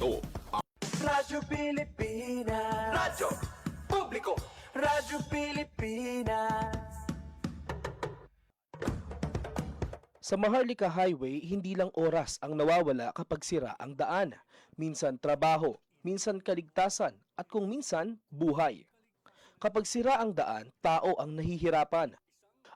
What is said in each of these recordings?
Ito ang Radyo Pilipinas. Radyo Publiko. Radyo Pilipinas. Sa Maharlika Highway, hindi lang oras ang nawawala kapag sira ang daan. Minsan trabaho, minsan kaligtasan, at kung minsan, buhay. Kapag sira ang daan, tao ang nahihirapan.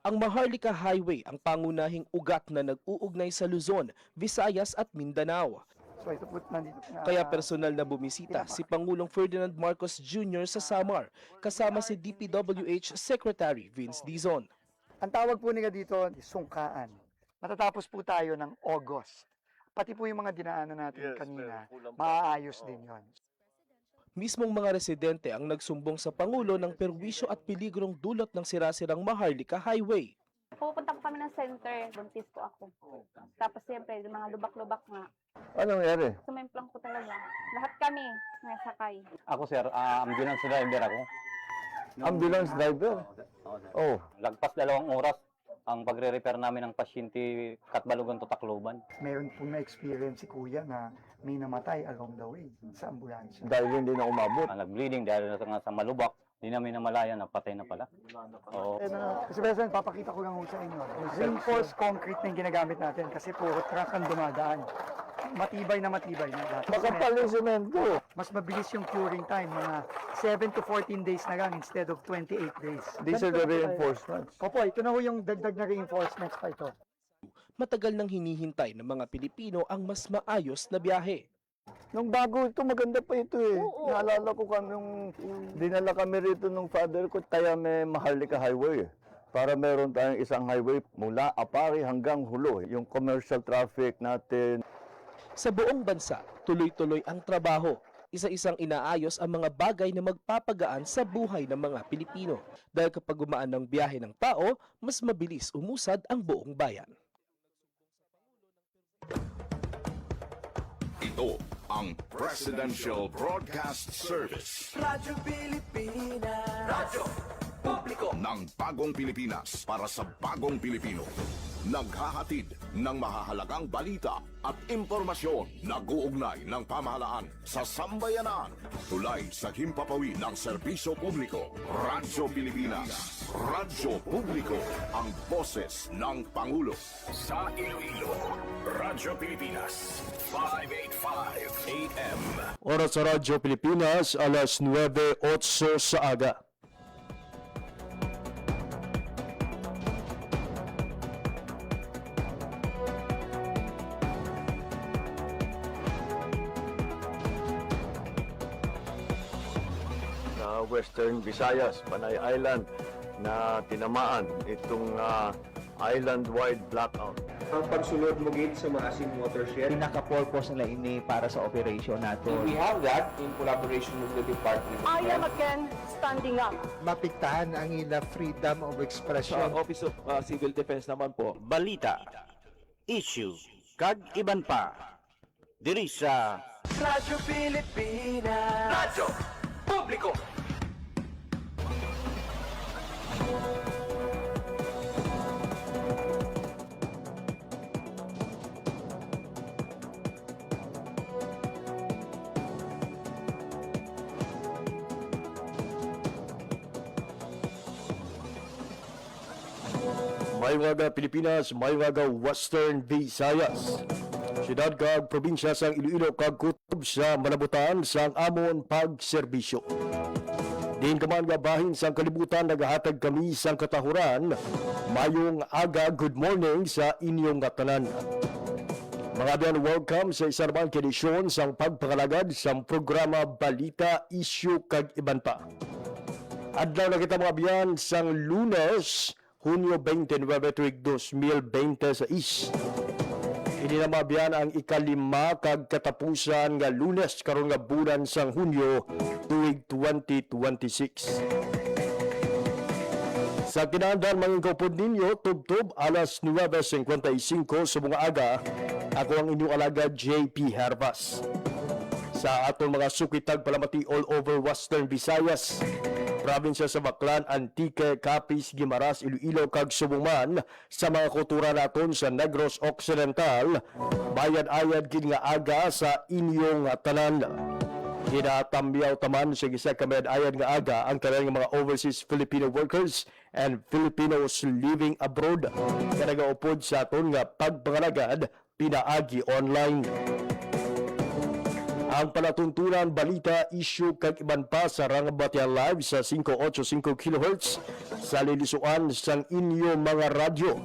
Ang Maharlika Highway ang pangunahing ugat na nag-uugnay sa Luzon, Visayas at Mindanao. So ito po nandito na. Kaya personal na bumisita si Pangulong Ferdinand Marcos Jr. sa Samar, kasama si DPWH Secretary Vince Dizon. Ang tawag po nila dito, sungkaan. Matatapos po tayo ng August. Pati po yung mga dinaanan natin kanina, maaayos din yon. Mismong mga residente ang nagsumbong sa Pangulo ng perwisyo at peligrong dulot ng sirasirang Maharlika Highway. Pupunta po kami ng center, buntis po ako. Tapos siyempre, yung mga lubak-lubak nga. Anong nangyari? Sumemplang po talaga. Lahat kami nasakay. Ako sir, ambulance driver ako. Ambulance driver? Oh, Lagpas 2 oras ang pagre-repair namin ng pasyente Katbalogan to Tacloban. Meron po na-experience si Kuya na may namatay along the way sa ambulansya. dahil hindi na umabot. Nag-bleeding dahil nga sa malubak. Hindi namin namalayan na patay na pala. Oo. Kasi President, papakita ko lang sa inyo. Reinforced concrete na yung ginagamit natin kasi puro truck ang dumadaan. Matibay na lahat. Makapal yung semento. Mas mabilis yung curing time, mga 7 to 14 days na lang instead of 28 days. These are the reinforcements. Opo, ito na ho yung dagdag na reinforcements pa ito. Matagal nang hinihintay ng mga Pilipino ang mas maayos na biyahe. Nung bago ito, maganda pa ito eh. Naalala ko kami nung dinala kami rito nung father ko, kaya may Maharlika Highway. Para meron tayong isang highway mula Apari hanggang Hulo. Yung commercial traffic natin. Sa buong bansa, tuloy-tuloy ang trabaho. Isa-isang inaayos ang mga bagay na magpapagaan sa buhay ng mga Pilipino. Dahil kapag gumaan ng biyahe ng tao, mas mabilis umusad ang buong bayan. ito ang Presidential Broadcast Service Radyo Pilipinas. Radyo Publiko. ng Bagong Pilipinas para sa Bagong Pilipino. Naghahatid ng mahahalagang balita at impormasyon na guugnay ng pamahalaan sa sambayanan. Tulay sa himpapawid ng serbisyo publiko. Radyo Pilipinas. Radyo Publiko. Ang boses ng Pangulo. Sa Iloilo, Radyo Pilipinas. 585 AM. Oras sa Radyo Pilipinas, alas 9:08 sa aga. Sa Western Visayas, Panay Island, na tinamaan itong island-wide blackout. Ang pagsunod mo gate sa maasim watershed. Pinaka-purpose nila ini para sa operation nato. We have that in collaboration with the Department of I am Health. again standing up. Mapiktahan ang ila freedom of expression. Sa Office of Civil Defense naman po, balita, issue, kag iban pa. Diri sa Radyo Pilipinas. Radyo Publiko. Maywaga Pilipinas, Maywaga Western Visayas. Siyudad kag probinsya sang Iloilo kag kutob sa malabutan sang amon pagserbisyo. Din kaman nga bahin sang kalibutan nagahatag kami sang katahuran. Mayong aga, good morning sa inyong tanan. Mga biyan, welcome sa isa naman kedisyon sang pagpakalagad sang programa Balita, Issue kag Iban pa. Adlaw na kita mga biyan sang Lunes, Hunyo 29, tuig 2026. Ini na mabiyan ang ikalima kag katapusan nga Lunes karon nga bulan sang Hunyo tuig 2026. Sa kinahanglan mangingkopod ninyo tubtob alas 9:55 sa mga aga. Ako ang inyong alagad JP Hervas. Sa atong mga sukitag palamati all over Western Visayas, probinsya sa Baclan, Antique, Capiz, Guimaras, Iloilo, kag Subungan sa mga kultura naton sa Negros Occidental. Bayad-ayad gid nga aga sa inyong tanan. Ginatambiyaw taman sa gisa ka bayad-ayad nga aga ang tanan nga mga overseas Filipino workers and Filipinos living abroad nga nagaupod sa aton nga pagpangalagad pinaagi online. Ang palatuntunan, balita, issue kag iban pa sa Rangabatian Live sa 585 kHz sa lilisuan sang inyo mga radyo.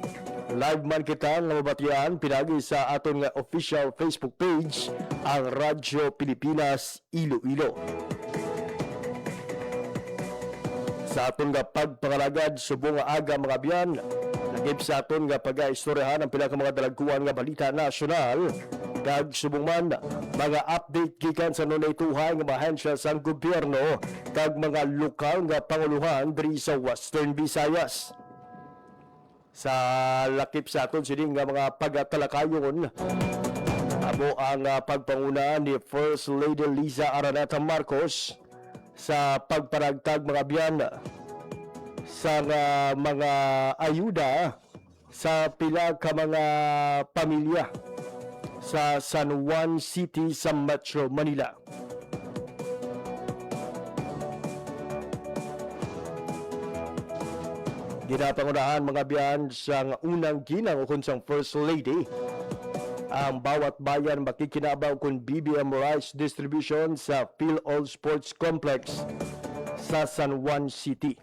Live man kita nga mabatian pinagi sa aton nga official Facebook page, ang Radyo Pilipinas Iloilo. Sa aton nga pagpangalagad subong nga aga mga biyan, nagib sa aton nga pag-aistoryahan ang pila ka mga dalaguan nga balita nasyonal kag subong man mga update gikan sa nunay tuhay nga mahensya sa gobyerno kag mga lokal nga panguluhan diri sa Western Visayas. Sa lakip sa aton sining nga mga pagtalakayon, amo ang pagpanguna ni First Lady Liza Araneta Marcos sa pagparagtag mga biyan sa mga ayuda sa pila ka mga pamilya sa San Juan City sa Metro Manila. Ginapangunahan mga biyan sa unang ginang ukon sang First Lady ang bawat bayan makikinabaw kung BBM Rice Distribution sa PhilAll Sports Complex sa San Juan City.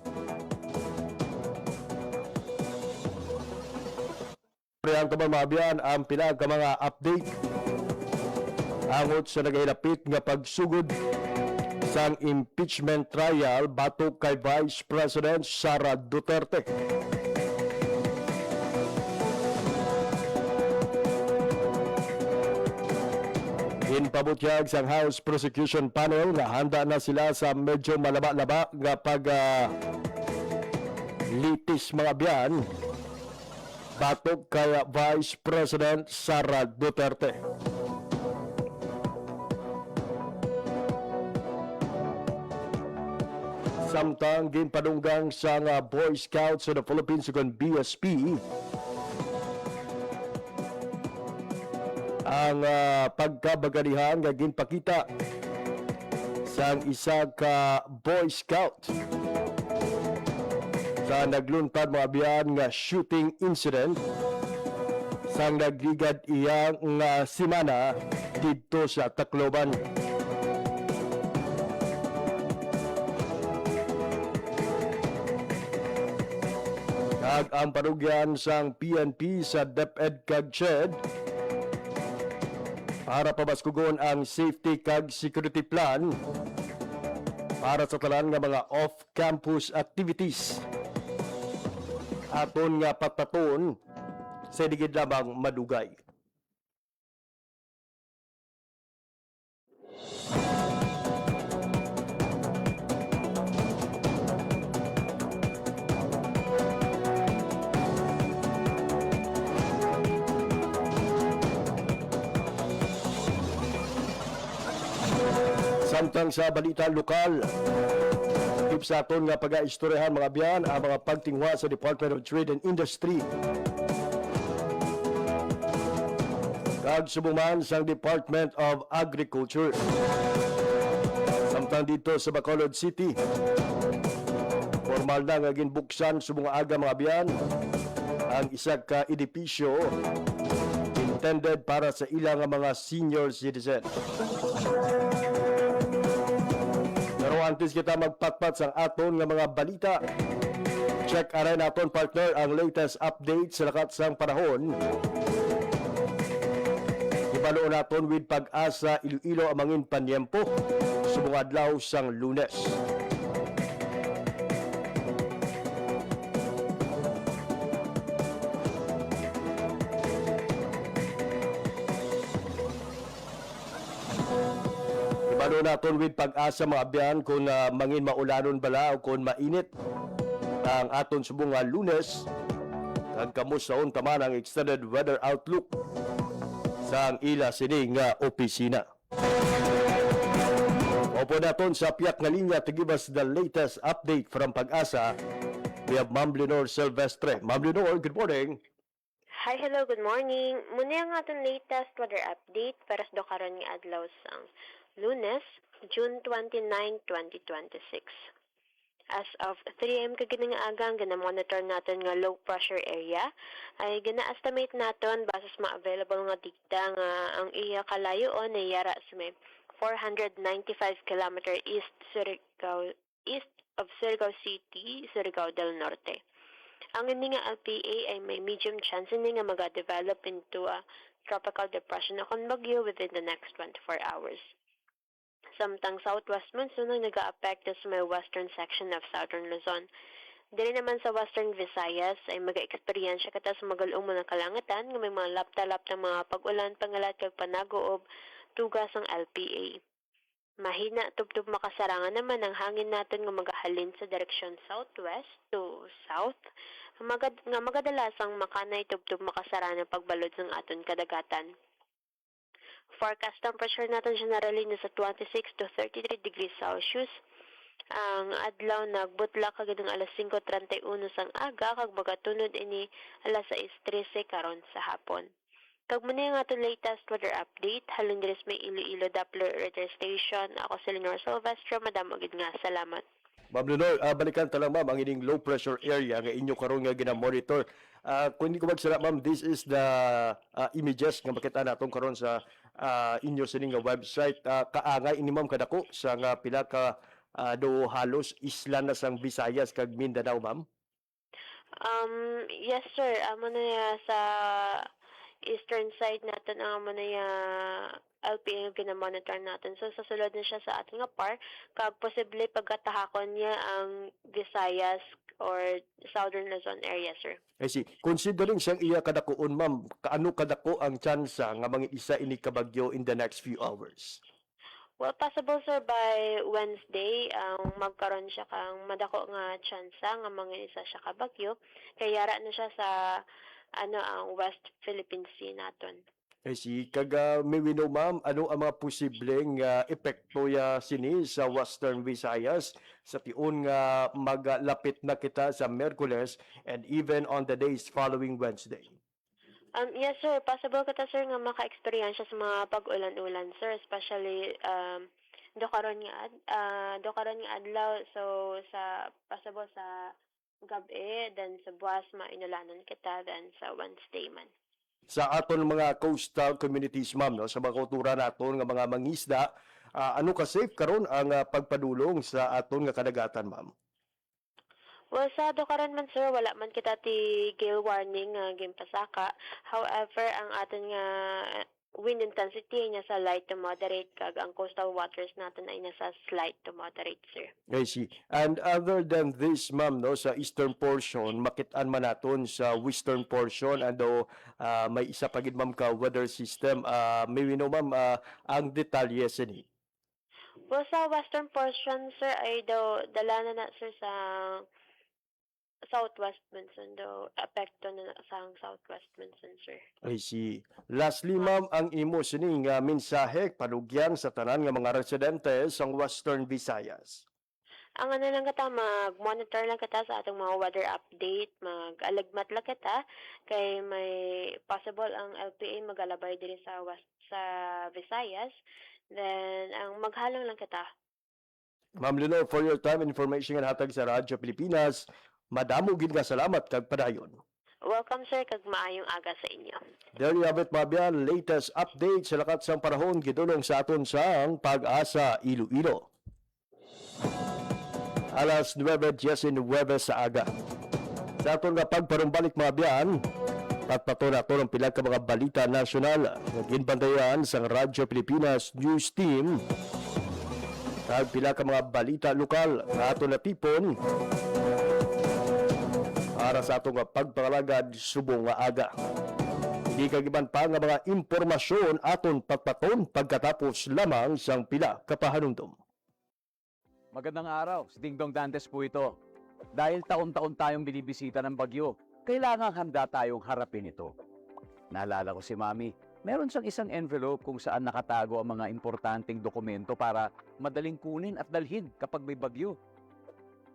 Ang kamamabiyan ang pinaka mga update angot sa nagahilapit nga pagsugod sang impeachment trial batok kay Vice President Sara Duterte. Ginpabutyag sang House Prosecution Panel nga handa na sila sa medyo malaba-laba nga litis mga biyan batok kay Vice President Sara Duterte. Samtang ginpadunggang sa Boy Scouts sa the Philippines ug BSP ang pagkabaganihan nga ginpakita sa isa ka Boy Scout sa nagluntad mga biyan nga shooting incident sa nagligad iyang nga simana dito sa Tacloban. Kag ang parugyan sang PNP sa DepEd kag CHED para pabaskugon ang safety kag security plan para sa talan nga mga off-campus activities. Aton nga pataton sa digid lamang madugay. Samtang sa balita lokal, sa aton nga pag-aistoryahan mga biyan ang mga pagtingwa sa Department of Trade and Industry kag subuman sa Department of Agriculture. Samtang dito sa Bacolod City, formal na nga ginbuksan subong aga mga biyan ang isa ka edipisyo intended para sa ilang mga senior citizen. Pero antes kita magpatpat sa aton nga mga balita, check aray naton partner ang latest update sa lakat sang panahon. Ibalo naton with Pag-asa Iloilo amangin panyempo subong adlaw sang Lunes. Ibalo naton with Pag-asa mga abyan kung mangin maulanon bala o kung mainit ang aton subong nga Lunes. Kag kamustaon taman ang extended weather outlook sa ang ila sining nga opisina. Opo naton sa piyak nga linya to give us the latest update from Pag-asa. We have Ma'am Leonor Silvestre. Ma'am Leonor, good morning. Hi, hello, good morning. Muna ang atong latest weather update para sa karon nga adlaw sang Lunes, June 29, 2026. As of 3 a.m. kagining agang gina-monitor natin nga low pressure area ay gina-estimate naton base sa mga available nga data nga ang iya kalayoon ay yara sa may 495 km east of Surigao City, Surigao del Norte. Ang ini nga LPA ay may medium chance ini nga maga-develop into a tropical depression akong bagyo within the next 24 hours. Samtang southwest monsoon ang nag-aapekto sa may western section of southern Luzon. Dili naman sa western Visayas ay mag-experience kata sa magalong mga kalangatan nga may mga lapta-lapta mga pag-ulan pangalat kag panagoob tugas ang LPA. Mahina tubtub makasarangan naman ang hangin natin nga magahalin sa direksyon southwest to south nga magadalasang makanay tubtub makasara ng pagbalod ng aton kadagatan. Forecast temperature natin generally nasa 26 to 33 degrees Celsius. Ang adlaw nagbutla kagid ng alas 5:31 sang aga kag magatunod ini alas 6:13 karon sa hapon. Kag muna yung ato latest weather update, halin diri may Iloilo Doppler Radar Station. Ako si Leonor Silvestre, madamo gid nga salamat. Ma'am Leonor, balikan ta lang ma'am ang ining low pressure area nga inyo karon nga gina-monitor. Kung hindi ko magsara ma'am, this is the images nga makita natong karon sa inyo sining nga website. Kaangay ini ma'am kadako sa nga pila ka do halos isla na sang Visayas kag Mindanao ma'am. Yes sir, amo na sa eastern side natin ang amo na LPA yung ginamonitor natin. So, sasulod na siya sa ating par, kag posible pagkatahakon niya ang Visayas or Southern Luzon area, sir. I see. Considering siyang iya kadakuon, ma'am, kaano kadako ang tsansa nga mga isa ini kabagyo in the next few hours? Well, possible, sir, by Wednesday, magkaroon siya kang madako nga tsansa nga mga isa siya kabagyo. Kaya yara na siya sa ang West Philippine Sea naton. I see. Kag may we know, ma'am, ano ang mga posibleng epekto ya sini sa Western Visayas sa tiun nga maglapit na kita sa Miyerkules and even on the days following Wednesday? Yes, sir. Possible kita, sir, nga maka-experience sa mga pag-ulan-ulan, sir. Especially, do karon nga adlaw. So, possible sa gabi, then sa buwas, mainulanan kita, then sa Wednesday man. Sa aton mga coastal communities, ma'am, no, sa mga kultura naton nga mga mangisda, ano ka safe karon ang pagpadulong sa aton nga kadagatan, ma'am? Well, sa karon man, sir, wala man kita ti gale warning nga gimpasaka. However, ang aton nga wind intensity niya sa light to moderate kag ang coastal waters natin ay nasa slight to moderate, sir. I see. And other than this, ma'am, no, sa eastern portion, makitaan man naton sa western portion, ando may isa pa gid, ma'am, ka weather system. May we know, ma'am, ang detalye sini. Well, sa western portion, sir, ay dala na sir sa southwest monsoon do apekto na sa southwest monsoon, sir. I see. Lastly, ma'am, ang imo sining mensahe panugyan sa tanan nga mga residente sa Western Visayas. Ang lang kita, mag-monitor lang kita sa atong mga weather update, mag-alagmat lang kita, kay may possible ang LPA magalabay diri sa Visayas, then ang maghalong lang kita. Ma'am Leonor, for your time and information nga hatag sa Radyo Pilipinas, madamo gid nga salamat kag padayon. Welcome, sir, kag maayong aga sa inyo. There you have it, Mabian. Latest update sa lakat sang panahon gidulong sa aton sang Pag-asa Iloilo. Alas 9:19 sa aga. Sa aton nga pagparumbalik, Mabian, patpato na ito ng pila ka mga balita nasyonal nga ginbantayan sang Radyo Pilipinas News Team. Kag pila ka mga balita lokal nga aton natipon para sa atong pagpangalagad subong nga aga. Hindi kagiban pa nga mga impormasyon aton patpaton pagkatapos lamang sang pila kapahanumdum. Magandang araw, si Dingdong Dantes po ito. Dahil taon-taon tayong binibisita ng bagyo, kailangan handa tayong harapin ito. Naalala ko si Mami, Meron siyang isang envelope kung saan nakatago ang mga importanteng dokumento para madaling kunin at dalhin kapag may bagyo.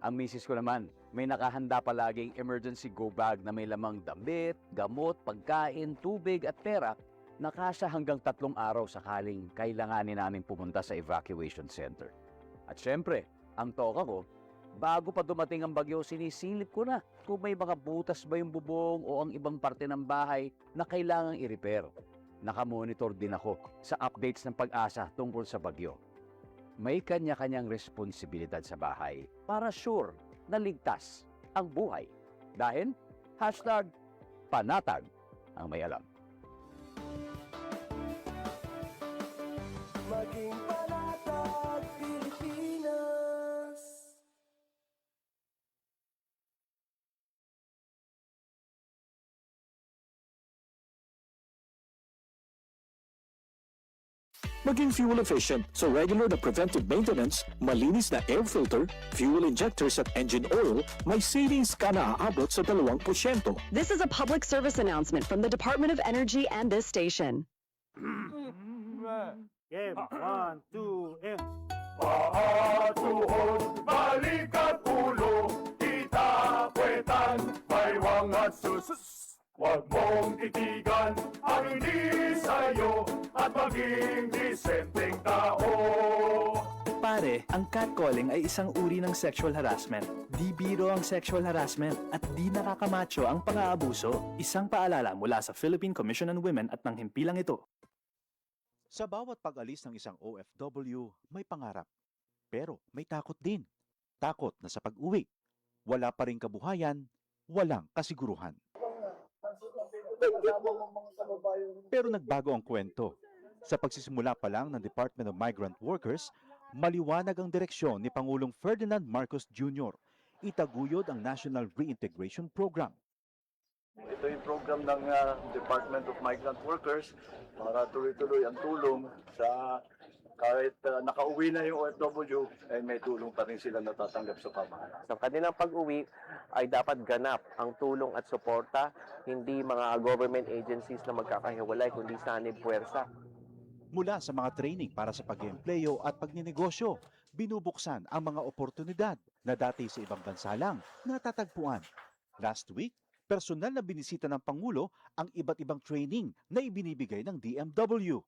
Ang misis ko naman, may nakahanda palaging emergency go bag na may lamang damit, gamot, pagkain, tubig at pera na kasya hanggang 3 araw sakaling kailanganin namin pumunta sa evacuation center. At syempre, ang toka ko, bago pa dumating ang bagyo, sinisilip ko na kung may mga butas ba yung bubong o ang ibang parte ng bahay na kailangang i-repair. Nakamonitor din ako sa updates ng pag-asa tungkol sa bagyo. May kanya-kanyang responsibilidad sa bahay para sure na ligtas ang buhay. Dahil #panatag ang may alam. Maging panatag Pilipinas. Maging fuel efficient sa regular na preventive maintenance, malinis na air filter, fuel injectors at engine oil, may savings ka na aabot sa 2%. This is a public service announcement from the Department of Energy and this station. Game, 1, 2, and... Paatuhod, balikat ulo, itapuetan, may wangat sus. Huwag mong titigan ang hindi sa'yo at maging disenteng tao. Pare, ang catcalling ay isang uri ng sexual harassment. Di biro ang sexual harassment at di nakakamacho ang pang-aabuso. Isang paalala mula sa Philippine Commission on Women at ng himpilang ito. Sa bawat pag-alis ng isang OFW, may pangarap. Pero may takot din. Takot na sa pag-uwi. Wala pa ring kabuhayan, walang kasiguruhan. Pero nagbago ang kwento. Sa pagsisimula pa lang ng Department of Migrant Workers, maliwanag ang direksyon ni Pangulong Ferdinand Marcos Jr. Itaguyod ang National Reintegration Program. Ito yung program ng Department of Migrant Workers para tuloy-tuloy ang tulong sa kahit nakauwi na yung OFW, ay may tulong pa rin sila natatanggap sa pamahalaan. Sa kanilang pag-uwi ay dapat ganap ang tulong at suporta, hindi mga government agencies na magkakahiwalay, kundi sanib puwersa. Mula sa mga training para sa pag-eempleyo at pagninegosyo, binubuksan ang mga oportunidad na dati sa ibang bansa lang natatagpuan. Last week, personal na binisita ng Pangulo ang iba't ibang training na ibinibigay ng DMW.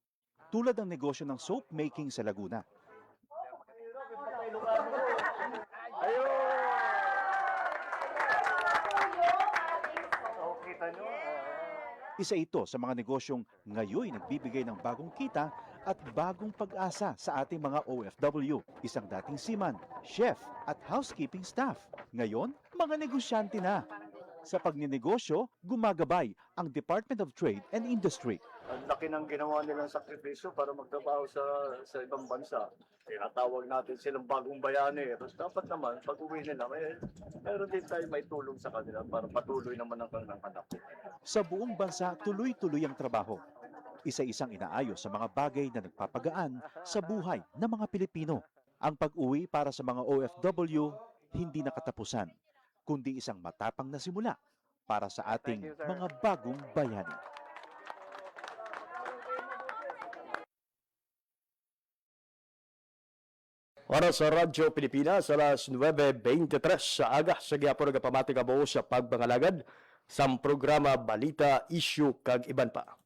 Tulad ng negosyo ng soap making sa Laguna. Isa ito sa mga negosyong ngayon nagbibigay ng bagong kita at bagong pag-asa sa ating mga OFW. Isang dating seaman, chef at housekeeping staff. Ngayon, mga negosyante na. Sa pagninegosyo, gumagabay ang Department of Trade and Industry. Ang laki ng ginawa nilang sakripisyo para magtrabaho sa ibang bansa. Tinatawag natin silang bagong bayani. Tapos dapat naman, pag uwi nila, meron din tayo may tulong sa kanila para patuloy naman ang kanilang anak. Sa buong bansa, tuloy-tuloy ang trabaho. Isa-isang inaayos sa mga bagay na nagpapagaan sa buhay ng mga Pilipino. Ang pag-uwi para sa mga OFW, hindi nakatapusan, kundi isang matapang na simula para sa ating mga bagong bayani. Para sa Radyo Pilipinas, alas 9:23 sa aga, sa gyapon nagapamati ka buo sa pagbangalagad sa programa Balita, Issue kag Iban pa.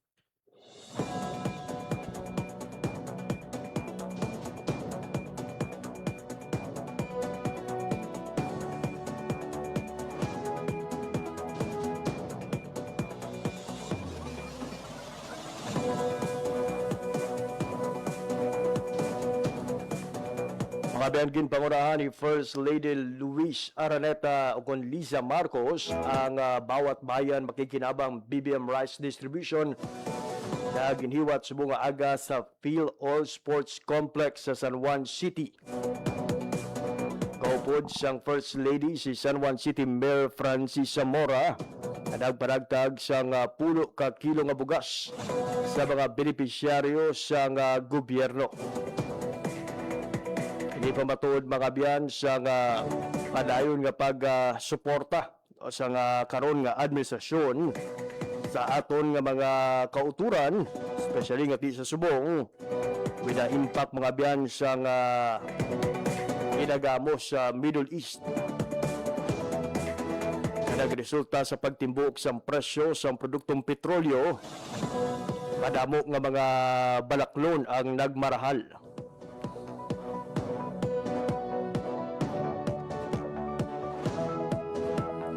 Mabiyangin pangunahan ni First Lady Luis Araneta o kon Liza Marcos ang bawat bayan makikinabang BBM Rice Distribution na ginhiwat sa bunga aga sa Phil All Sports Complex sa San Juan City. Kaupod siyang First Lady si San Juan City Mayor Francis Zamora na nagpanagtag sang 10 ka kilo nga bugas sa mga benepisyaryo sang gobyerno. Hindi pa matuod mga biyan sa padayon nga pag-suporta sa karon nga administrasyon sa aton nga mga kauturan, especially nga ti sa subong, with the impact mga biyan sa nga ginagamos sa Middle East. Nagresulta sa pagtimbuk sa presyo sa produktong petrolyo, madamo nga mga balaklon ang nagmarahal.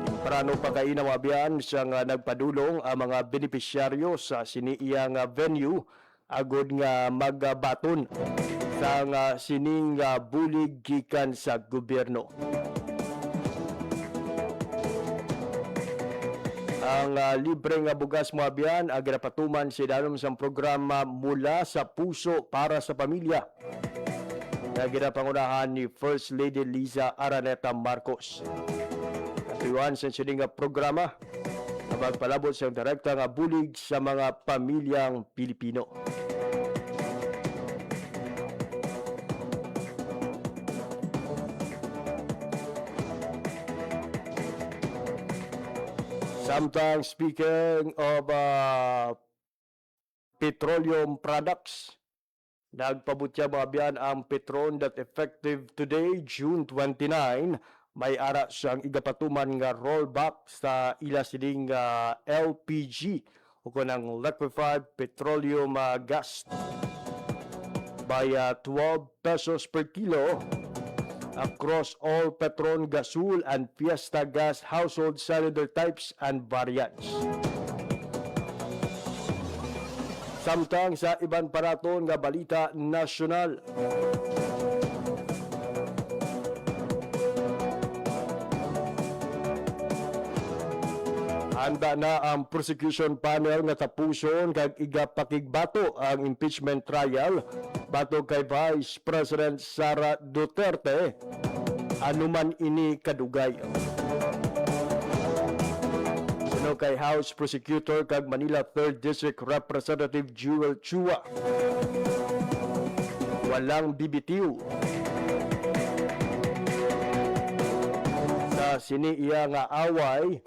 Temprano pa kayo na mabiyan siya nga nagpadulong ang mga benepisyaryo sa siniiyang venue agod nga magbaton sa nga sining bulig gikan sa gobyerno. Ang libre nga bugas mga biyan ang ginapatuman si danom sa programa Mula sa Puso para sa Pamilya na ginapangunahan ni First Lady Liza Araneta Marcos. Katuyan sa sining nga programa na magpalabot sa direkta nga bulig sa mga pamilyang Pilipino. Sometimes, speaking of petroleum products, nagpabutya mga biyan ang Petron that effective today, June 29, may ara siyang igapatuman nga rollback sa ila sining LPG o kunang liquefied petroleum gas by 12 pesos per kilo across all Petron Gasol and Fiesta Gas household cylinder types and variants. Samtang sa ibang paraton nga balita nasyonal, handa na ang prosecution panel nga tapuson kag igapakigbato ang impeachment trial bato kay Vice President Sara Duterte anuman ini kadugay. Suno kay House Prosecutor kag Manila 3rd District Representative Jewel Chua, walang bibitiw sa siniiya nga away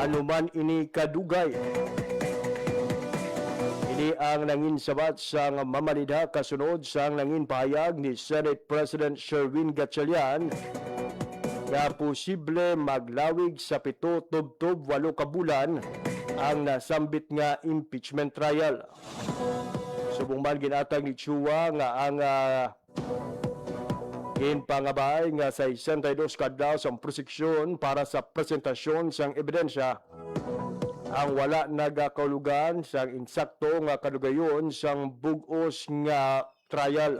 anuman ini kadugay. Ini ang nangin sabat sa mamalidha kasunod sa nangin pahayag ni Senate President Sherwin Gatchalian na posible maglawig sa 7 tubtob 8 ka bulan ang nasambit nga impeachment trial. Subong man ginatag ni Chua nga ang ginpangabay nga sa 62 kadlaw sa proseksyon para sa presentasyon sang ebidensya ang wala nagakaulugan sang insakto nga kadugayon sang bug-os nga trial.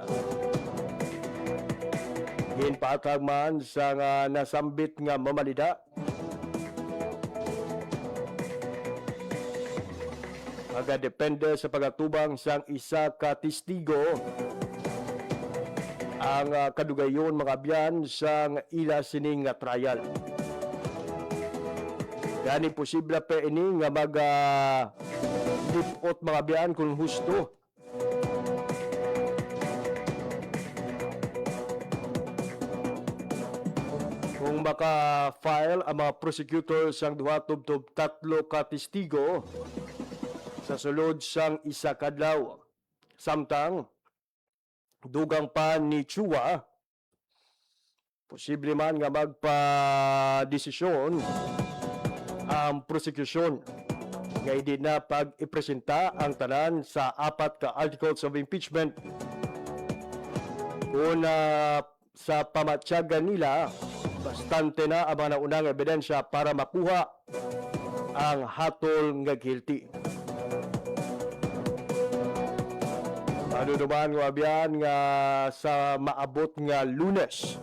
Ginpaatag man sa nasambit nga mamalida depende sa pagatubang sang isa ka testigo ang kadugayon mga biyan sang ila sining nga trial. Gani posible pa ini nga lipot mga biyan kung husto. Kung maka-file ang mga prosecutor sang duha tubtob 3 ka testigo sa sulod sang isa kadlaw. Samtang dugang pa ni Chua, posible man nga magpa-desisyon ang prosecution nga hindi na pag-ipresenta ang tanan sa 4 ka articles of impeachment. Una sa pamatyagan nila, bastante na ang mga naunang ebidensya para makuha ang hatol nga guilty. Ano naman nga biyan nga sa maabot nga Lunes,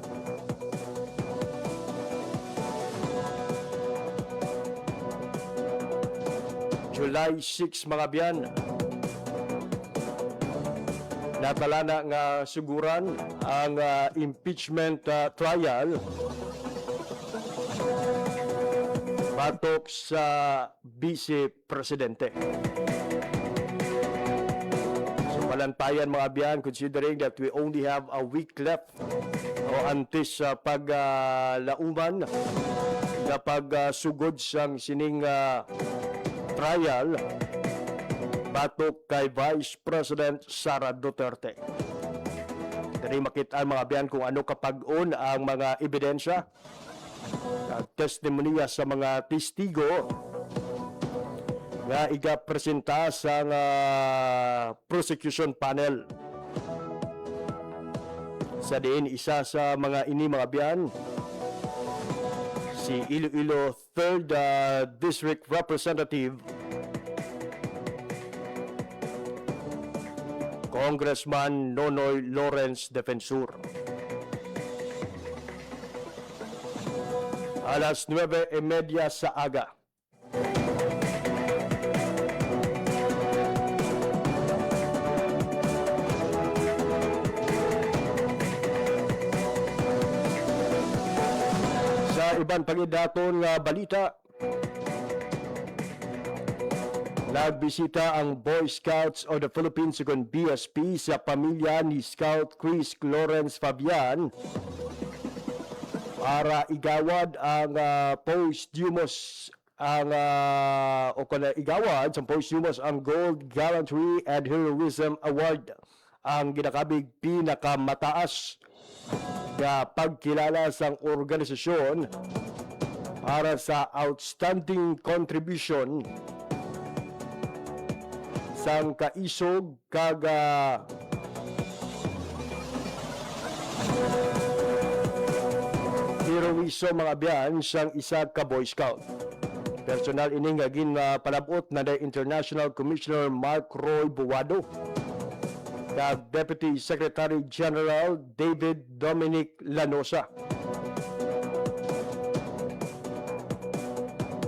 July 6 mga biyan, natala na nga suguran ang impeachment trial batok sa Vice Presidente. So palantayan mga biyan, considering that we only have a week left antes sa paglauman na pagsugod sang sining trial batok kay Vice President Sara Duterte. Dari makita ang mga biyan kung ano kapag-on ang mga ebidensya at testimonya sa mga testigo nga iga-presenta sa prosecution panel. Sa diin isa sa mga mga biyan, si Iloilo 3rd District Representative Congressman Nonoy Lawrence Defensor. Alas 9:30 sa aga. Sa ibang pangidaton nga balita, nagbisita ang Boy Scouts of the Philippines ug BSP sa pamilya ni Scout Chris Lawrence Fabian para igawad ang posthumous igawad sa posthumous ang Gold Gallantry and Heroism Award, ang ginakabig pinakamataas na pagkilala sa organisasyon para sa outstanding contribution sang kaisog kag heroiso mga biyan sang isa ka Boy Scout. Personal ining agin palabot na the International Commissioner Mark Roy Buwado kag Deputy Secretary General David Dominic Lanosa.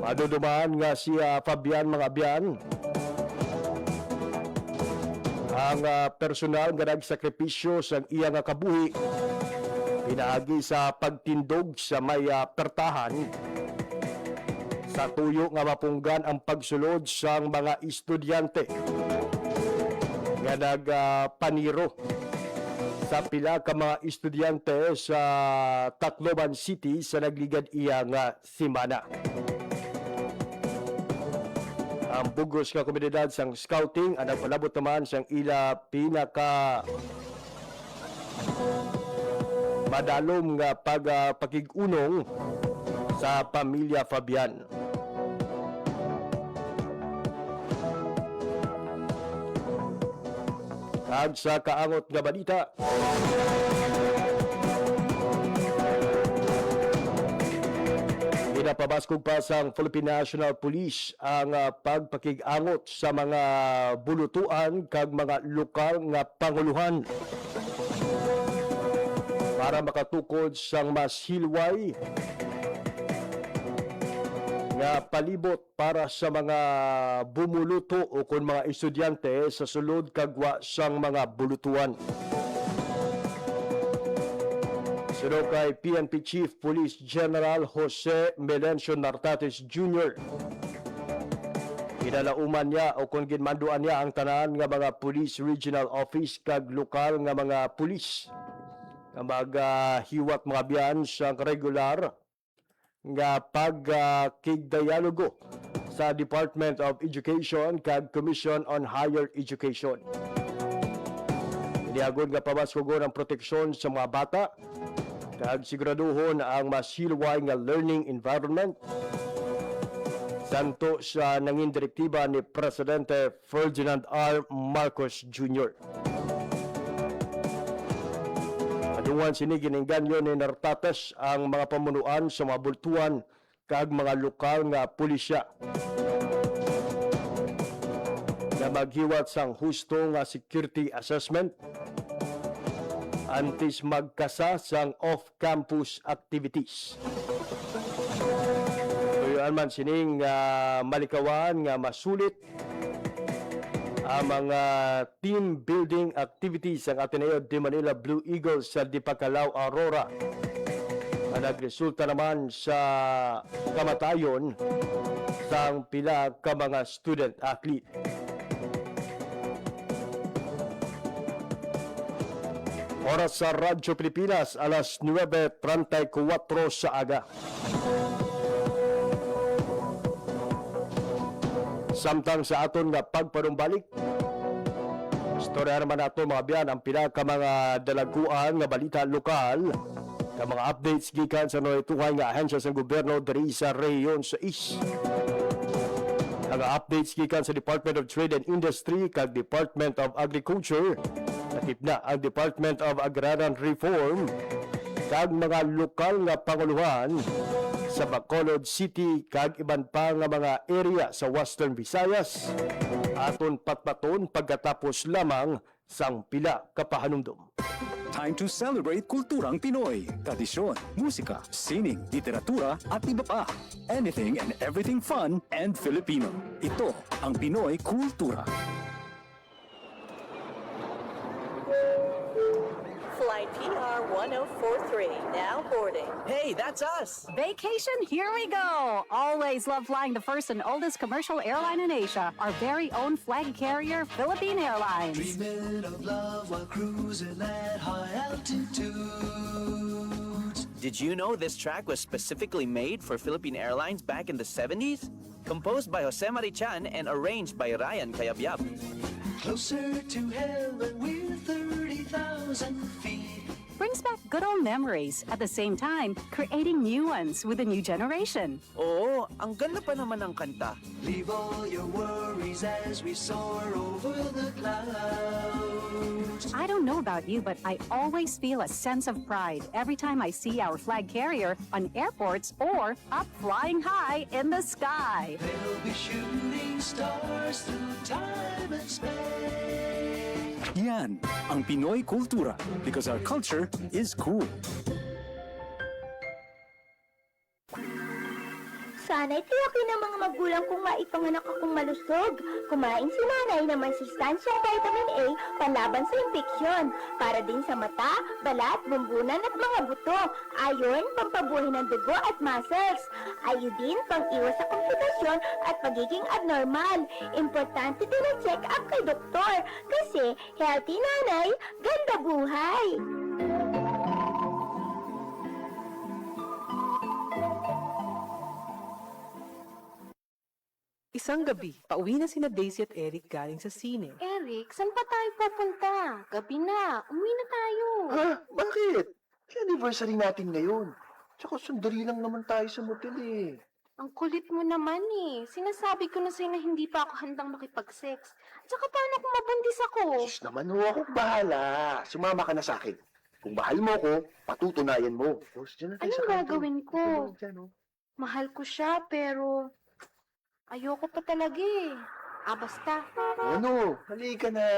Madudumaan nga si Fabian mga biyan ang personal nga nagsakripisyo sa iya nga kabuhi pinaagi sa pagtindog sa may pertahan sa tuyo nga mapunggan ang pagsulod sa mga estudyante nga nagpaniro sa pila ka mga estudyante sa Tacloban City sa nagligad iya nga simana. Ang bugos nga komunidad sang scouting ang nagpalabot naman sang ila pinaka madalom nga pagpakigunong sa pamilya Fabian. Kag sa kaangot nga balita, pinapabaskog pa sang Philippine National Police ang pagpakig-angot sa mga bulutuan kag mga lokal nga panguluhan para makatukod sang mas hilway nga palibot para sa mga bumuluto o kun mga estudyante sa sulod kagwa sang mga bulutuan. Sino kay PNP Chief Police General Jose Melencio Nartates Jr. Kinalauman niya o kung ginmanduan niya ang tanan nga mga Police Regional Office kag lokal nga mga pulis nga maghiwat mga biyan sa regular nga pagkigdialogo sa Department of Education kag Commission on Higher Education. Iniagod nga pabaskogon ang proteksyon sa mga bata kag siguraduhon ang mas hilway nga learning environment santo sa nangin direktiba ni Presidente Ferdinand R. Marcos Jr. Adungan sini giningganyo ni Nartates ang mga pamunuan sa mga bultuan kag mga lokal nga pulisya na maghiwat sang husto nga security assessment antes magkasa sang off-campus activities. Tuyuan man sining malikawan nga masulit ang mga team building activities ang Ateneo de Manila Blue Eagles sa Dipacalao, Aurora. Ang nagresulta naman sa kamatayon sang pila ka mga student athlete. Oras sa Radyo Pilipinas, alas 9:34 sa aga. Samtang sa aton nga pagpanumbalik, istorya naman nato mga biyan ang pinaka mga dalaguan nga balita lokal nga mga updates gikan sa noituhay nga ahensya sa gobyerno diri sa rehiyon sa East. Ang updates gikan sa Department of Trade and Industry kag Department of Agriculture, natip na ang Department of Agrarian Reform kag mga lokal nga panguluhan sa Bacolod City kag iban pa nga mga area sa Western Visayas aton patpaton pagkatapos lamang sang pila ka pahanumdum. Time to celebrate kulturang Pinoy, tradisyon, musika, sining, literatura at iba pa. Anything and everything fun and Filipino. Ito ang Pinoy Kultura. Flight PR 1043, now boarding. Hey, that's us! Vacation, here we go! Always love flying the first and oldest commercial airline in Asia, our very own flag carrier, Philippine Airlines. Dreaming of love while cruising at high altitudes. Did you know this track was specifically made for Philippine Airlines back in the 70s? Composed by Jose Marichan and arranged by Ryan Cayabyab. Closer to heaven with 30,000 feet. Brings back good old memories, at the same time, creating new ones with a new generation. Oo, ang ganda pa naman ng kanta. Leave all your worries as we soar over the clouds. I don't know about you, but I always feel a sense of pride every time I see our flag carrier on airports or up flying high in the sky. They'll be shooting stars through time and space. Yan ang Pinoy Kultura because our culture is cool. Sana'y tiyakin ng mga magulang kong maipanganak akong malusog. Kumain si nanay ng may sustansyang vitamin A panlaban sa impeksyon. Para din sa mata, balat, bumbunan at mga buto. Ayon, pampabuhay ng dugo at muscles. Ayodin, pang-iwas sa komplikasyon at pagiging abnormal. Importante din ang check-up kay doktor. Kasi healthy nanay, ganda buhay. Isang gabi, pauwi na sina Daisy at Eric galing sa sine. Eric, saan pa tayo pupunta? Gabi na, umuwi na tayo. Ha? Bakit? Anniversary natin ngayon. Tsaka sandali lang naman tayo sa motel eh. Ang kulit mo naman eh. Sinasabi ko na sa'yo na hindi pa ako handang makipag-sex. Tsaka paano kung mabundis ako? Sus naman ho, ako bahala. Sumama ka na sa akin. Kung mahal mo ko, patutunayan mo. Anong gagawin ko? Mahal ko siya, pero ayoko pa talaga eh. Basta. Ano? Halika na.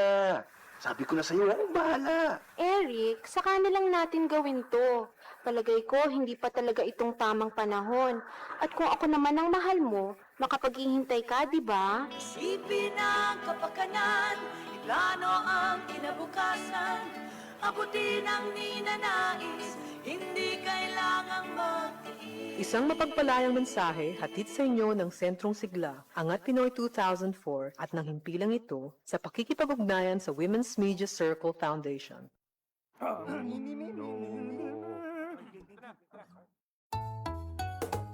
Sabi ko na sa'yo, ako bahala. Eric, saka na lang natin gawin to. Palagay ko, hindi pa talaga itong tamang panahon. At kung ako naman ang mahal mo, makapaghihintay ka, di ba? Isipin ang kapakanan, iplano ang kinabukasan, abutin ang ninanais, hindi kailangang magtiis. Isang mapagpalayang mensahe hatid sa inyo ng Sentrong Sigla, Angat Pinoy 2004 at ng himpilang ito sa pakikipag-ugnayan sa Women's Media Circle Foundation.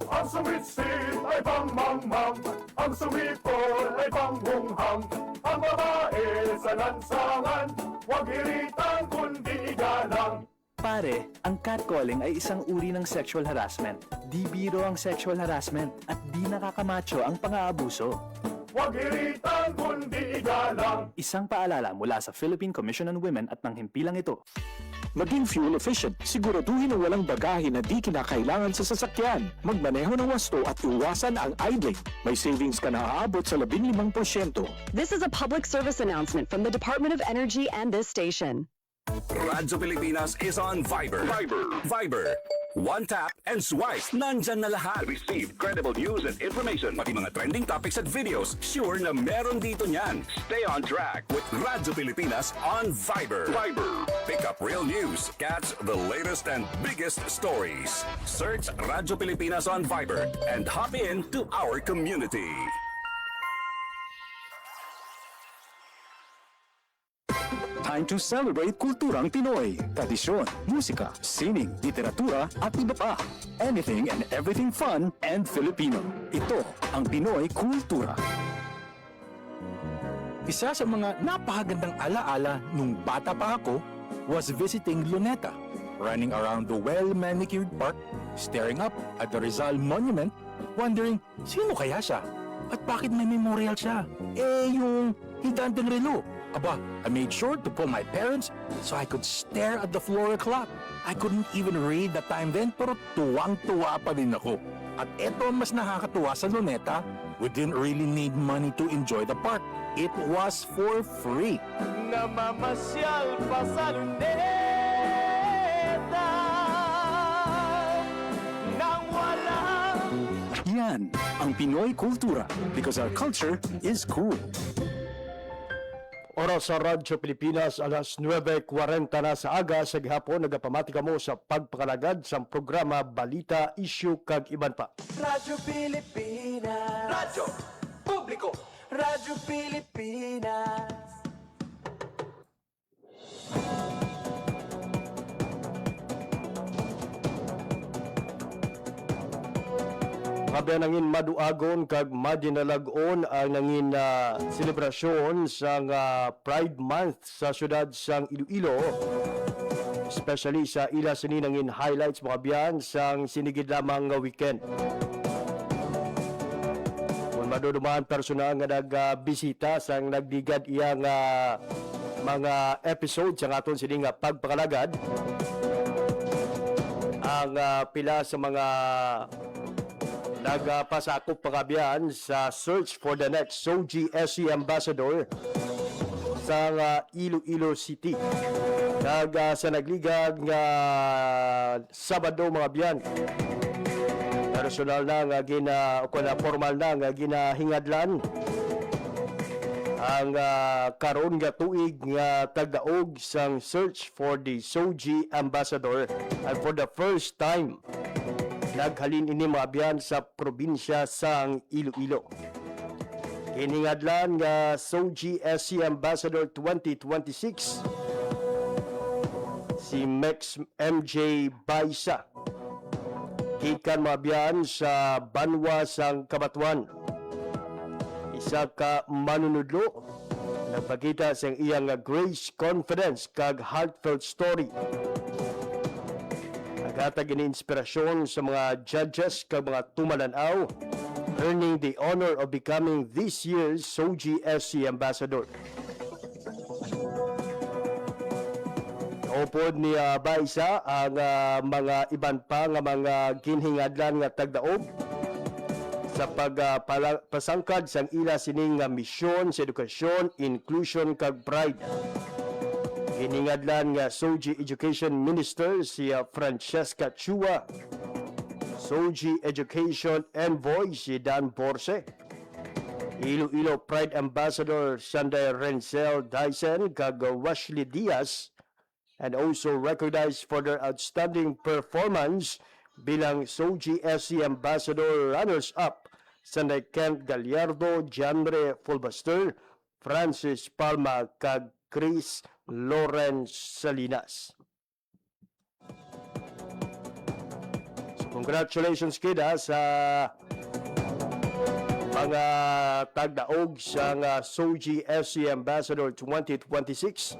Ang sumitsit ay pangmangmang, ang sumipol ay panghunghang, ang babae sa lansangan, huwag iritan kundi igalang. Pare, ang catcalling ay isang uri ng sexual harassment. Di biro ang sexual harassment at di nakakamacho ang pang-aabuso. Huwag iritan kundi igalang. Isang paalala mula sa Philippine Commission on Women at ng himpilang ito. Maging fuel efficient, siguraduhin na walang bagahe na di kinakailangan sa sasakyan. Magmaneho ng wasto at iwasan ang idling. May savings ka na aabot sa 15%. This is a public service announcement from the Department of Energy and this station. Radyo Pilipinas is on Viber. Viber. One tap and swipe. Nandyan na lahat. Receive credible news and information. Pati mga trending topics at videos. Sure na meron dito niyan. Stay on track with Radyo Pilipinas on Viber. Pick up real news. Catch the latest and biggest stories. Search Radyo Pilipinas on Viber and hop in to our community. Time to celebrate kulturang Pinoy, tradisyon, musika, sining, literatura at iba pa. Anything and everything fun and Filipino. Ito ang Pinoy Kultura. Isa sa mga napakagandang alaala nung bata pa ako was visiting Luneta, running around the well-manicured park, staring up at the Rizal Monument, wondering sino kaya siya at bakit may memorial siya. Yung higanteng relo. Aba, I made sure to pull my parents so I could stare at the floor clock. I couldn't even read the time then, pero tuwang-tuwa pa din ako. At eto ang mas nakakatuwa sa Luneta, we didn't really need money to enjoy the park. It was for free. Namamasyal pa sa Luneta nang walang Yan ang Pinoy kultura because our culture is cool. Oras sa Radyo Pilipinas, alas 9:40 na sa aga sa gihapon, nagapamati kamo sa pagpakalagad sa programa Balita, Issue kag Iban pa. Radyo Pilipinas. Radyo Publiko. Radyo Pilipinas. Kabe nangin maduagon kag madinalagon ang nangin selebrasyon sa Pride Month sa syudad sang Iloilo. Especially sa ila sini nangin highlights mga biyan sang sinigid lamang nga weekend. Kung madudumaan personal nga nagbisita sang nagdigad iyang mga episode sa aton sini nga pagpakalagad, ang pila sa mga nagpasakop pangabyan sa search for the next SOGI SC Ambassador sa Iloilo City. Sa nagligad nga Sabado mga biyan, personal na nga formal na nga ginahingadlan ang karon nga tuig nga tagdaog sang search for the SOGI Ambassador, and for the first time naghalin ini maabiyan sa probinsya sang Iloilo. Kiningadlan nga SOGI SC Ambassador 2026 si Mex MJ Baisa. Gikan maabiyan sa Banwa sang Kabatuan. Isa ka manunudlo nagpakita sa iyang grace, confidence kag heartfelt story. Naghatag ini inspirasyon sa mga judges kag mga tumalanaw, earning the honor of becoming this year's SOGI SC Ambassador. Upod ni Baisa ang mga iban pa nga mga ginhingadlan nga tagdaog sa pagpasangkad sang ila sining misyon sa edukasyon, inclusion kag pride. Giningadlan nga SOGI Education Minister si Francesca Chua, SOGI Education Envoy si Dan Borse, Iloilo Pride Ambassador Sanday Rencel Dyson kag Washley Diaz, and also recognized for their outstanding performance bilang SOGI SC Ambassador runners-up Sanday Kent Gallardo, Janre Fulbaster, Francis Palma kag Chris Lawrence Salinas. So congratulations kida sa mga tagdaog sa SOGI SC Ambassador 2026.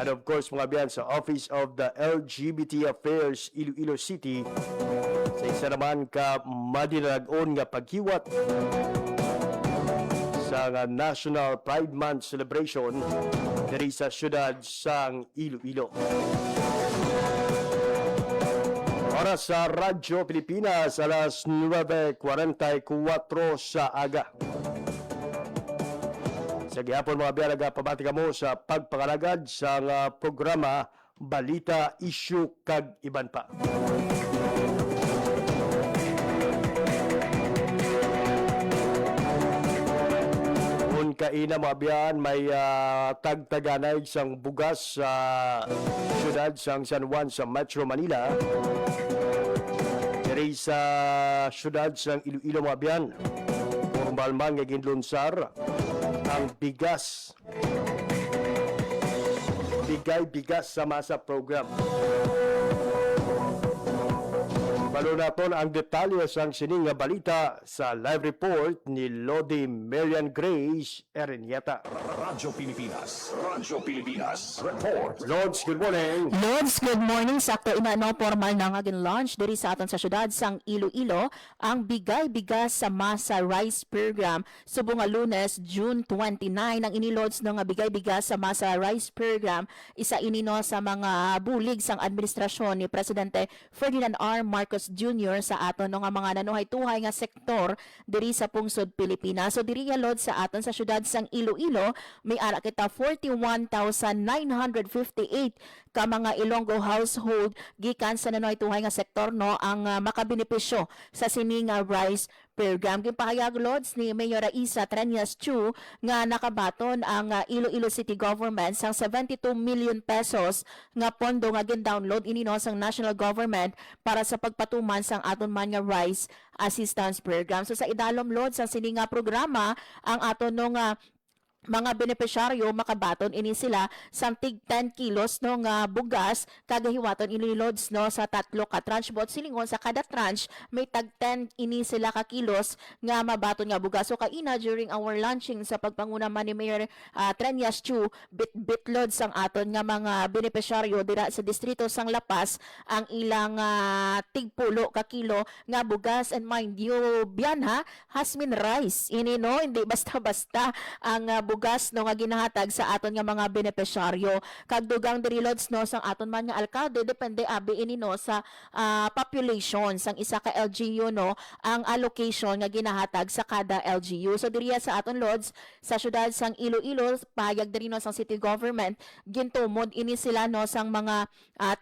And of course mga biyan sa Office of the LGBT Affairs Iloilo City sa isa naman ka madinalagon nga pagkiwat sa National Pride Month celebration diri sa syudad sang Iloilo. Oras sa Radyo Pilipinas, alas 9:44 sa aga. Sa gihapon mga biyan, nagapabati kamo sa pagpangalagad sa programa Balita, Issue kag Iban pa. Kaina mga biyan, may tagtaganay sang bugas sa syudad sang San Juan sa Metro Manila. Diri sa syudad sang Iloilo mga biyan, formal man nga ginlunsar ang bigas. Bigay bigas sa masa program. Ibalo naton ang detalye sang sining nga balita sa live report ni Lodi Marian Grace Erenieta. Radyo Pilipinas. Radyo Pilipinas. Report. Lods, good morning. Lods, good morning. Sakto ina no formal na nga gin-launch diri sa aton sa syudad sang Iloilo ang bigay-bigas sa masa rice program subong nga Lunes, June 29 ang inilods no nga bigay-bigas sa masa rice program isa ini no sa mga bulig sang administrasyon ni Presidente Ferdinand R. Marcos Jr. sa aton no nga mga nanuhay-tuhay nga sektor diri sa pungsod Pilipinas. So diri nga lods sa aton sa syudad sang Iloilo may ara kita 41,958 ka mga Ilonggo household gikan sa nanuhay-tuhay nga sektor no ang makabenepisyo sa sini nga rice program. Gipahayag lods ni Mayor Raisa Treñas Chu nga nakabaton ang Iloilo City Government sang 72 million pesos nga pondo nga gin-download ini no sang national government para sa pagpatuman sang aton man nga rice assistance program. So sa idalom lods sa sini nga programa ang aton no nga mga benepisyaryo makabaton ini sila sang tig 10 kilos no nga bugas kagahiwaton ini loads no sa tatlo ka tranche bot silingon sa kada tranche may tag 10 ini sila ka kilos nga mabaton nga bugas. So kaina during our launching sa pagpanguna man ni Mayor Treñas Chu bit loads sang aton nga mga benepisyaryo dira sa distrito sang Lapas ang ilang tig 10 ka kilo nga bugas. And mind you biyan ha Hasmin rice ini no hindi basta-basta ang bugas no nga ginahatag sa aton nga mga benepisyaryo. Kagdugang diri lods no sang aton man nga alkalde depende abi ini no sa population sang isa ka LGU no ang allocation nga ginahatag sa kada LGU. So diri sa aton lods sa syudad sang Iloilo pahayag diri no sang city government gintumod ini sila no sang mga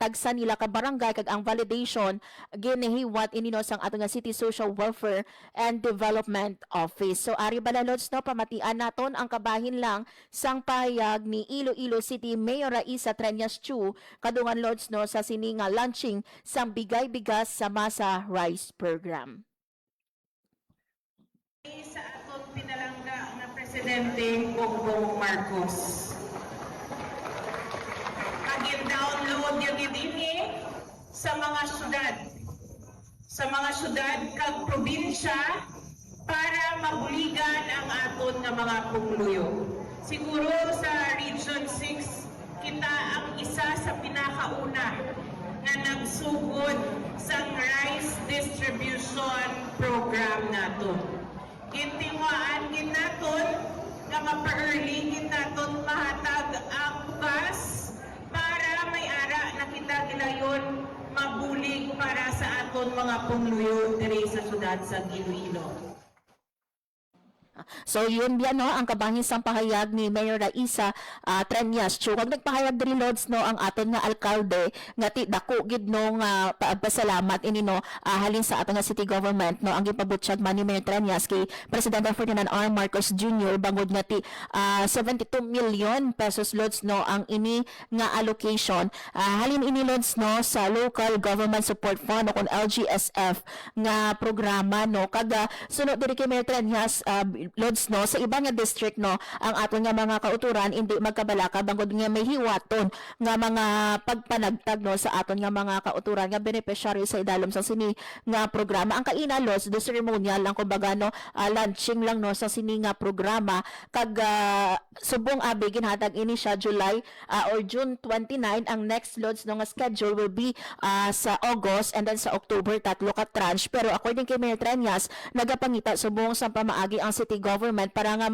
tagsa nila ka barangay kag ang validation ginihiwat ini no sang aton nga City Social Welfare and Development Office. So ari bala lods no pamatian naton ang kabahin lang sang pahayag ni Iloilo City Mayor Raisa Treñas Chu kadungan lods no sa sini nga launching sang bigay-bigas sa masa rice program. Sa aton pinalangga nga Presidente Bongbong Marcos. Pag-download yung dinhi sa mga syudad kag probinsya para mabuligan ang aton nga mga pumuluyo. Siguro sa Region 6 kita ang isa sa pinakauna nga nagsugod sa rice distribution program nato. Gintiwaan gin naton nga mapa-early gin naton mahatag ang bugas para may ara na kita gilayon mabulig para sa aton mga pumuluyo diri sa syudad sa Iloilo. So yun yan no ang kabahin sang pahayag ni Mayor Raisa Treñas Chu. Kag nagpahayag diri lods no ang aton nga alkalde nga ti dako gid no nga pasalamat ini no halin sa aton nga city government no ang gipabutsyag man ni Mayor Treñas kay President Ferdinand R. Marcos Jr. bangod nga ti 72 million pesos lods no ang ini nga allocation halin ini lods no sa Local Government Support Fund o kon LGSF nga programa no kag sunod diri kay Mayor Treñas lods no sa ibang nga district no ang aton nga mga kauturan hindi magkabalaka bangod nga may hiwaton nga mga pagpanagtag no sa aton nga mga kauturan nga beneficiary sa idalom sa sini nga programa. Ang kaina lods do ceremonial lang kumbaga no launching lang no sa sini nga programa kag subong abi ginhatag ini siya July or June 29. Ang next lods no nga schedule will be sa August and then sa October tatlo ka tranche. Pero according kay Mayor Treñas nagapangita subong sa pamaagi ang city government para nga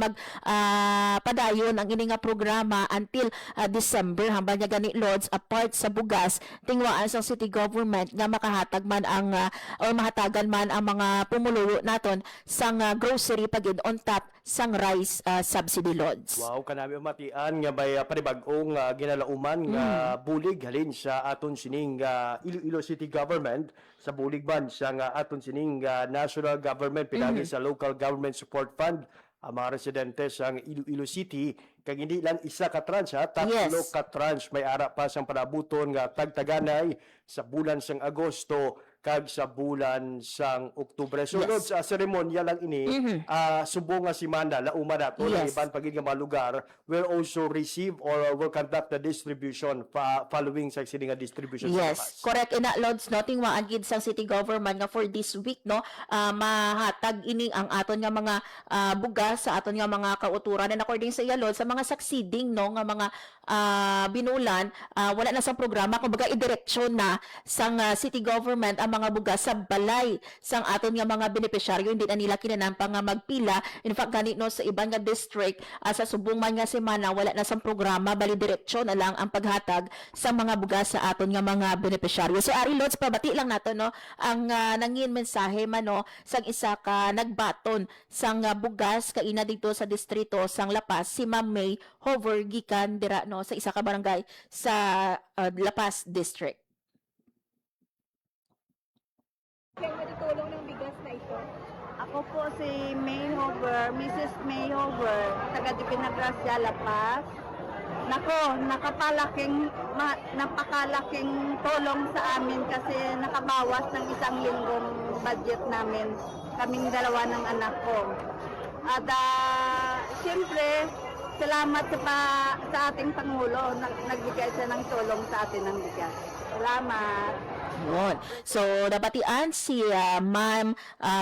padayon ang ini nga programa until December hambal niya gani lods apart sa bugas tingwaan sa city government nga makahatag man ang or mahatagan man ang mga pumuluyo naton sang grocery pagid on top sang rice subsidy loads. Wow, kanami umatian nga may panibag-ong ginalauman nga bulig halin sa aton sining Iloilo City Government sa bulig ban sa aton sining national government pinagi sa Local Government Support Fund ang mga residente sa Iloilo City kag hindi lang isa ka tranche tatlo ka tranche may ara pa sang panabuton nga tagtaganay sa bulan sang Agosto kag sa bulan sang Oktubre. So Yes. Lods, seremonya lang ini, subong nga si Manda, lauma na to, Yes. iban pagiging mga lugar will also receive or will conduct the distribution following sa sini nga distribution sa Yes, labas. correct. Ina Lods no tingwaan gid sang city government nga for this week no mahatag ini ang aton nga mga bugas sa aton nga mga kauturan, and according sa iya Lods sa mga succeeding no nga mga binulan, wala na sang programa, kumbaga idireksyon na sang city government ang mga bugas sa balay sang aton nga mga benepisyaryo, hindi na nila kinanampang nga magpila. In fact gani no sa ibang nga district sa subong man nga semana wala na sang programa, bali diretsyon na lang ang paghatag sa mga bugas sa aton nga mga benepisyaryo. So Ari Lods, pabati lang nato no ang nangin mensahe man no sang isa ka nagbaton sang bugas kaina dito sa distrito sang La Paz, si Ma'am May Hover gikan dira no sa isa ka barangay sa La Paz district. Kaya matutulong ng bigas na ito? Ako po si May Hover, Mrs. May Hover, taga Dipinagracia, La Paz. Nako, napakalaking tulong sa amin kasi nakabawas ng 1 linggong budget namin, kaming dalawa ng anak ko. At siyempre, salamat sa ating Pangulo, nagbigay siya ng tulong sa atin ng bigas. Salamat. Yun. So, nabatian si Ma'am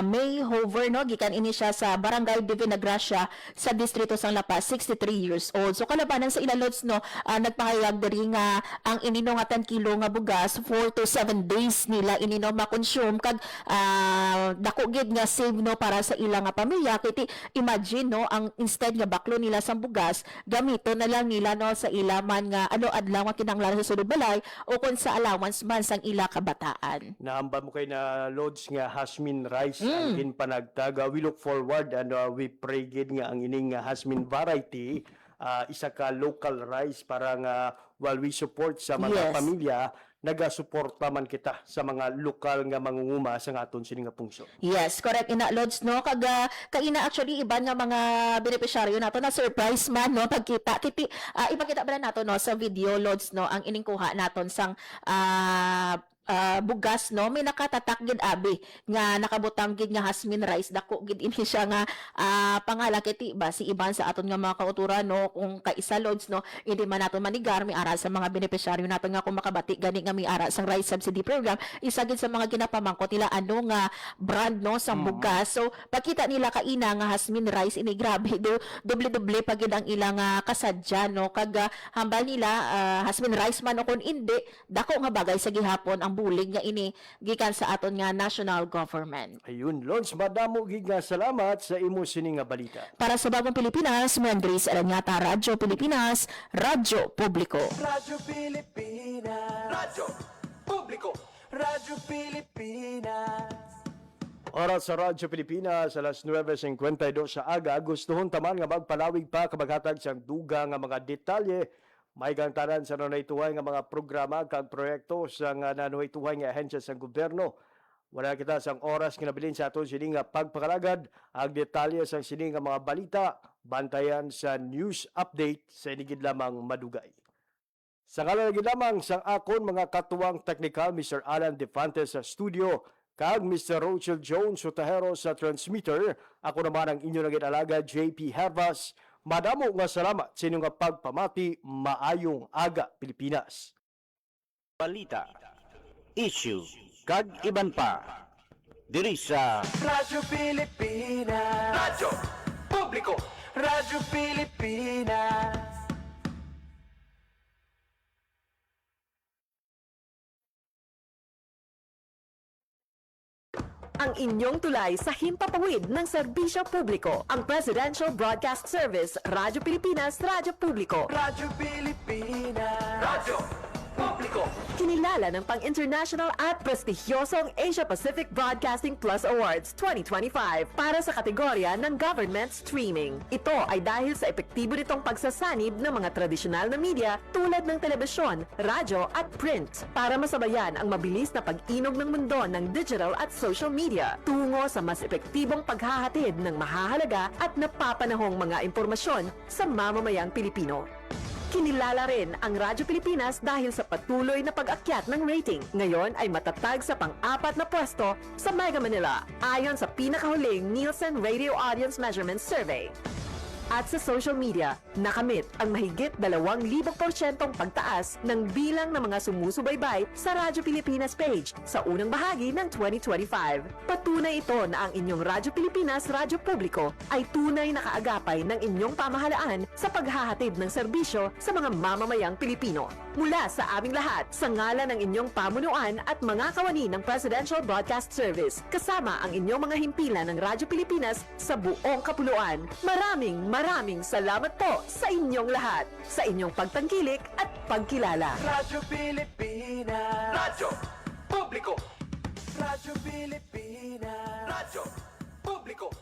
May Hover, no? Gikan ini siya sa Barangay Divina Gracia sa distrito sang La Paz, 63 years old. So, kalabanan sa ilalods, no? Nagpahayag diri nga ang inino nga 10 kilo nga bugas, 4 to 7 days nila inino makonsume kag dako gid nga save no para sa ilang nga pamilya. Kiti imagine no ang instead nga baklo nila sang bugas, gamito na lang nila no sa ilaman nga adlaw nga kinahanglan sa sulod balay o kun sa allowance man sang ila kabataan. Naamba mo kay na Lods nga Hasmin rice ang ginpanagtag. We look forward and we pray gid nga ang ining Hasmin variety isa ka local rice para nga while we support sa mga Yes. pamilya, nagasuporta man kita sa mga lokal nga mangunguma sa aton sini nga pungsod. Yes, correct ina Lods no kag kaina actually iban nga mga benepisyaryo nato na surprise man no pagkita kiti ipakita ba nato no sa video Lods no ang iningkuha naton sang bugas no may nakatatak gid abi nga nakabutang gid nga Hasmin rice, dako gid ini siya nga pangalan kiti ba si iban sa aton nga mga kauturan no kung kaisa Lods no hindi man nato manigar mi ara sa mga benepisyaryo nato nga kung makabati gani nga mi ara sang rice subsidy program, isa gid sa mga ginapamangkot nila ano nga brand no sa bugas. So pakita nila kaina nga Hasmin rice ini grabe do doble pa gid ang ilang kasadya no kag hambal nila Hasmin rice man o kun indi dako nga bagay sa gihapon ang bulig nga ini gikan sa aton nga national government. Ayun, Lods, madamo gid nga salamat sa imo sini nga balita. Para sa Bagong Pilipinas, Grace Aranyata, Radyo Pilipinas, Radyo Publiko. Radyo Pilipinas. Radyo Publiko. Radyo Pilipinas. Oras sa Radyo Pilipinas, alas 9:52 sa aga. Gustuhon taman nga magpalawig pa kabaghatag sa duga nga mga detalye. May gantaran sa nanaytuhay nga mga programa kag proyekto sa nanaytuhay nga ahensya sa gobyerno. Wala kita sang oras kinabilin sa aton sini nga pagpakalagad ang detalye sa sini nga mga balita. Bantayan sa news update sa inigid lamang madugay. Sa ngalan lamang sang akon mga katuwang technical Mr. Alan Defantes sa studio kag Mr. Rochelle Jones Sotahero sa transmitter, ako naman ang inyo naging alaga JP Hervas. Madamo nga salamat sa inyong pagpamati. Maayong aga Pilipinas. Balita, issue, kag iban pa. Diri sa Radyo Pilipinas. Radyo Publiko. Radyo Pilipinas. Ang inyong tulay sa himpapawid ng serbisyo publiko. Ang Presidential Broadcast Service, Radyo Pilipinas, Radyo Publiko. Radyo Pilipinas. Radyo Publiko. Kinilala ng pang-international at prestigyosong Asia Pacific Broadcasting Plus Awards 2025 para sa kategorya ng Government Streaming. Ito ay dahil sa epektibo nitong pagsasanib ng mga tradisyonal na media tulad ng telebisyon, radyo at print para masabayan ang mabilis na pag-inog ng mundo ng digital at social media tungo sa mas epektibong paghahatid ng mahahalaga at napapanahong mga impormasyon sa mamamayang Pilipino. Kinilala rin ang Radyo Pilipinas dahil sa patuloy na pag-akyat ng rating. Ngayon ay matatag sa pang-4 na pwesto sa Mega Manila ayon sa pinakahuling Nielsen Radio Audience Measurement Survey. At sa social media, nakamit ang mahigit 2,000% pagtaas ng bilang ng mga sumusubaybay sa Radyo Pilipinas page sa unang bahagi ng 2025. Patunay ito na ang inyong Radyo Pilipinas Radyo Publiko ay tunay na kaagapay ng inyong pamahalaan sa paghahatid ng serbisyo sa mga mamamayang Pilipino. Mula sa aming lahat, sa ngalan ng inyong pamunuan at mga kawani ng Presidential Broadcast Service, kasama ang inyong mga himpilan ng Radyo Pilipinas sa buong kapuluan. Maraming salamat po sa inyong lahat, sa inyong pagtangkilik at pagkilala. Radyo Pilipinas. Radyo Publiko. Radyo Pilipinas. Radyo Publiko.